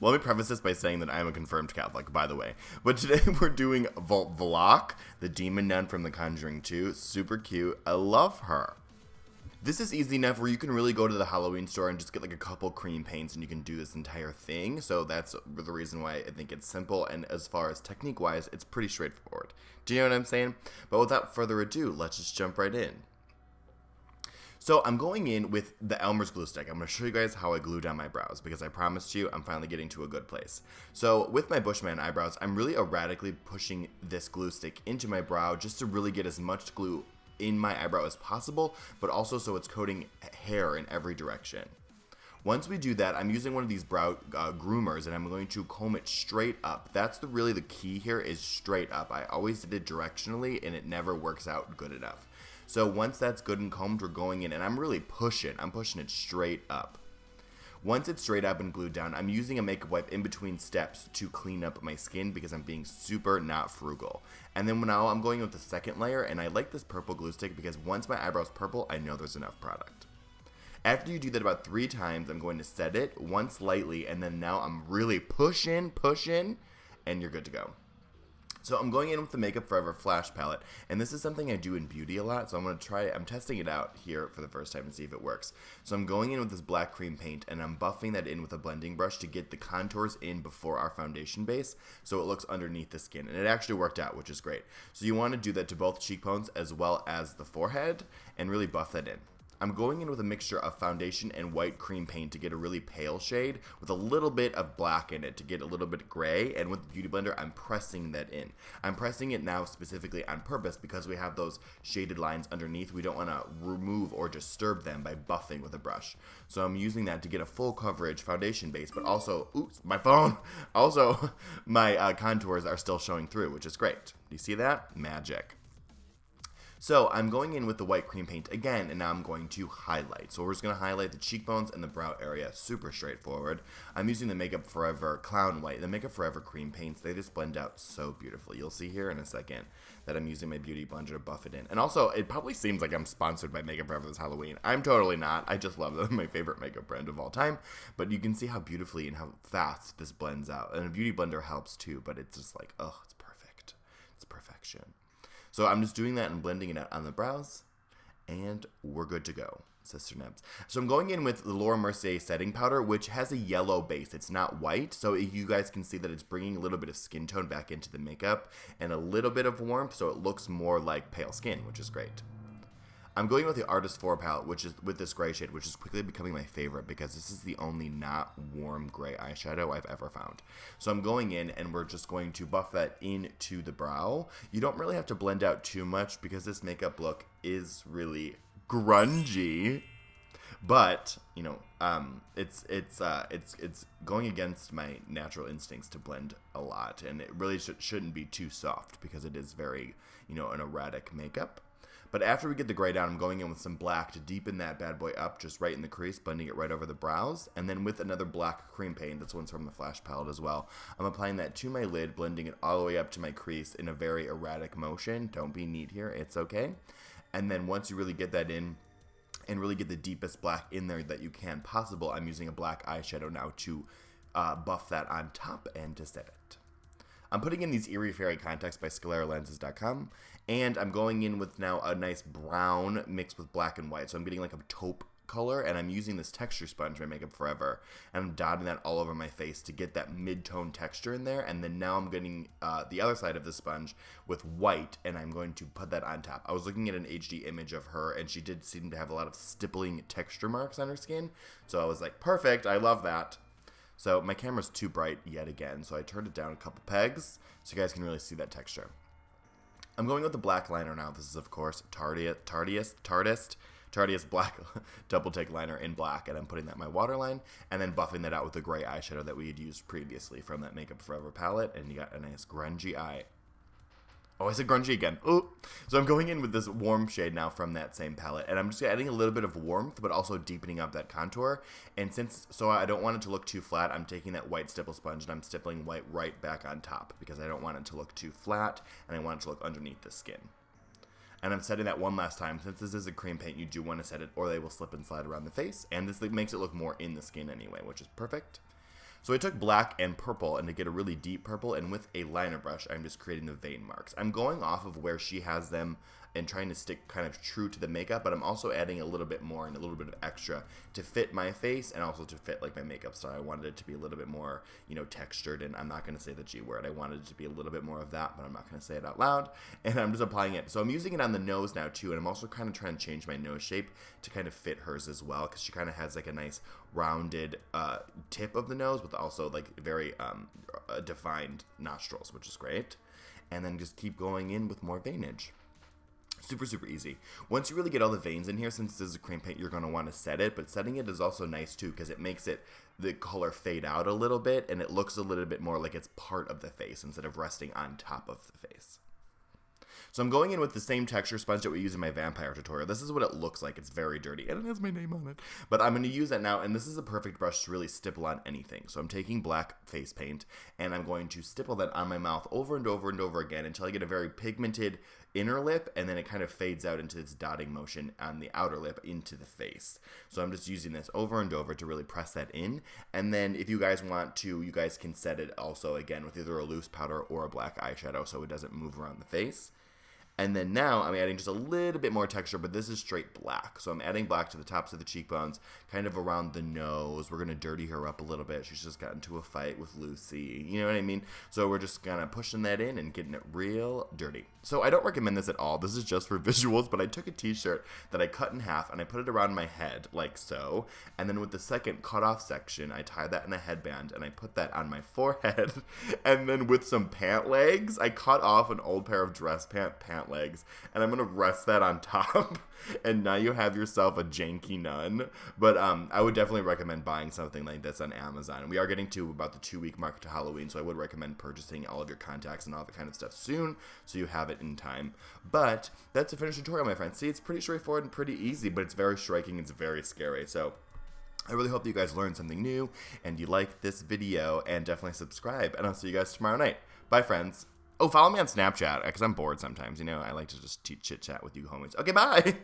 Well, let me preface this by saying that I am a confirmed Catholic, by the way. But today we're doing Valak, the demon nun from the Conjuring 2. Super cute. I love her. This is easy enough where you can really go to the Halloween store and just get like a couple cream paints and you can do this entire thing. So that's the reason why I think it's simple. And as far as technique wise, it's pretty straightforward. Do you know what I'm saying? But without further ado, let's just jump right in. So I'm going in with the Elmer's glue stick. I'm going to show you guys how I glue down my brows because I promised you I'm finally getting to a good place. So with my Bushman eyebrows, I'm really erratically pushing this glue stick into my brow just to really get as much glue in my eyebrow as possible, but also so it's coating hair in every direction. Once we do that, I'm using one of these brow groomers and I'm going to comb it straight up. That's really the key here, is straight up. I always did it directionally and it never works out good enough. So once that's good and combed, we're going in and I'm really pushing. I'm pushing it straight up. Once it's straight up and glued down, I'm using a makeup wipe in between steps to clean up my skin because I'm being super not frugal. And then now I'm going with the second layer, and I like this purple glue stick because once my eyebrow's purple, I know there's enough product. After you do that about 3 times, I'm going to set it once lightly, and then now I'm really pushing, and you're good to go. So I'm going in with the Makeup Forever Flash Palette, and this is something I do in beauty a lot, so I'm testing it out here for the first time and see if it works. So I'm going in with this black cream paint, and I'm buffing that in with a blending brush to get the contours in before our foundation base, so it looks underneath the skin, and it actually worked out, which is great. So you want to do that to both cheekbones as well as the forehead, and really buff that in. I'm going in with a mixture of foundation and white cream paint to get a really pale shade with a little bit of black in it to get a little bit gray, and with the Beauty Blender, I'm pressing that in. I'm pressing it now specifically on purpose because we have those shaded lines underneath. We don't want to remove or disturb them by buffing with a brush. So I'm using that to get a full coverage foundation base, but also, oops, my phone. Also, my contours are still showing through, which is great. Do you see that? Magic. So I'm going in with the white cream paint again, and now I'm going to highlight. So we're just going to highlight the cheekbones and the brow area. Super straightforward. I'm using the Makeup Forever Clown White, the Makeup Forever cream paints. They just blend out so beautifully. You'll see here in a second that I'm using my Beauty Blender to buff it in. And also, it probably seems like I'm sponsored by Makeup Forever this Halloween. I'm totally not. I just love them. My favorite makeup brand of all time. But you can see how beautifully and how fast this blends out. And a Beauty Blender helps too, but it's just like, oh, it's perfect. It's perfection. So I'm just doing that and blending it out on the brows, and we're good to go, Sister Nebs. So I'm going in with the Laura Mercier setting powder, which has a yellow base. It's not white, so you guys can see that it's bringing a little bit of skin tone back into the makeup and a little bit of warmth, so it looks more like pale skin, which is great. I'm going with the Artist 4 palette, which is with this gray shade, which is quickly becoming my favorite because this is the only not warm gray eyeshadow I've ever found. So I'm going in and we're just going to buff that into the brow. You don't really have to blend out too much because this makeup look is really grungy. But, you know, it's going against my natural instincts to blend a lot, and it really shouldn't be too soft because it is very, you know, an erratic makeup. But after we get the gray down, I'm going in with some black to deepen that bad boy up, just right in the crease, blending it right over the brows. And then with another black cream paint, this one's from the Flash palette as well, I'm applying that to my lid, blending it all the way up to my crease in a very erratic motion. Don't be neat here, it's okay. And then once you really get that in, and really get the deepest black in there that you can possible, I'm using a black eyeshadow now to buff that on top and to set it. I'm putting in these Eerie Fairy contacts by ScleraLenses.com, and I'm going in with now a nice brown mixed with black and white. So I'm getting like a taupe color, and I'm using this texture sponge by Makeup Forever, and I'm dotting that all over my face to get that mid-tone texture in there. And then now I'm getting the other side of the sponge with white, and I'm going to put that on top. I was looking at an HD image of her, and she did seem to have a lot of stippling texture marks on her skin, so I was like, perfect, I love that. So my camera's too bright yet again, so I turned it down a couple pegs so you guys can really see that texture. I'm going with the black liner now. This is, of course, Tardiest Black Double Take Liner in black, and I'm putting that in my waterline, and then buffing that out with the gray eyeshadow that we had used previously from that Makeup Forever palette, and you got a nice grungy eye. Oh, I said grungy again. Ooh. So I'm going in with this warm shade now from that same palette, and I'm just adding a little bit of warmth, but also deepening up that contour. And so I don't want it to look too flat, I'm taking that white stipple sponge and I'm stippling white right back on top because I don't want it to look too flat, and I want it to look underneath the skin. And I'm setting that one last time. Since this is a cream paint, you do want to set it, or they will slip and slide around the face, and this makes it look more in the skin anyway, which is perfect. So I took black and purple, and to get a really deep purple, and with a liner brush, I'm just creating the vein marks. I'm going off of where she has them and trying to stick kind of true to the makeup, but I'm also adding a little bit more and a little bit of extra to fit my face and also to fit like my makeup style. I wanted it to be a little bit more, you know, textured, and I'm not going to say the G word. I wanted it to be a little bit more of that, but I'm not going to say it out loud, and I'm just applying it. So I'm using it on the nose now too, and I'm also kind of trying to change my nose shape to kind of fit hers as well, because she kind of has like a nice rounded tip of the nose with also like very defined nostrils, which is great. And then just keep going in with more veinage. Super, super easy. Once you really get all the veins in here, since this is a cream paint, you're going to want to set it. But setting it is also nice, too, because it makes the color fade out a little bit, and it looks a little bit more like it's part of the face instead of resting on top of the face. So I'm going in with the same texture sponge that we use in my vampire tutorial. This is what it looks like. It's very dirty, and it has my name on it. But I'm going to use that now, and this is a perfect brush to really stipple on anything. So I'm taking black face paint, and I'm going to stipple that on my mouth over and over and over again until I get a very pigmented inner lip, and then it kind of fades out into this dotting motion on the outer lip into the face. So I'm just using this over and over to really press that in. And then if you guys want to, you guys can set it also again with either a loose powder or a black eyeshadow so it doesn't move around the face. And then now I'm adding just a little bit more texture, but this is straight black. So I'm adding black to the tops of the cheekbones, kind of around the nose. We're going to dirty her up a little bit. She's just got into a fight with Lucy. You know what I mean? So we're just kind of pushing that in and getting it real dirty. So I don't recommend this at all. This is just for visuals, but I took a t-shirt that I cut in half and I put it around my head like so. And then with the second cut off section, I tied that in a headband and I put that on my forehead. And then with some pant legs, I cut off an old pair of dress pant legs, and I'm gonna rest that on top, and now you have yourself a janky nun. But I would definitely recommend buying something like this on Amazon. We are getting to about the 2-week mark to Halloween, so I would recommend purchasing all of your contacts and all that kind of stuff soon, so you have it in time. But that's a finished tutorial, my friends. See, it's pretty straightforward and pretty easy, but it's very striking. It's very scary. So I really hope that you guys learned something new and you like this video, and definitely subscribe, and I'll see you guys tomorrow night. Bye, friends. Oh, follow me on Snapchat, because I'm bored sometimes, you know. I like to just chit-chat with you homies. Okay, bye!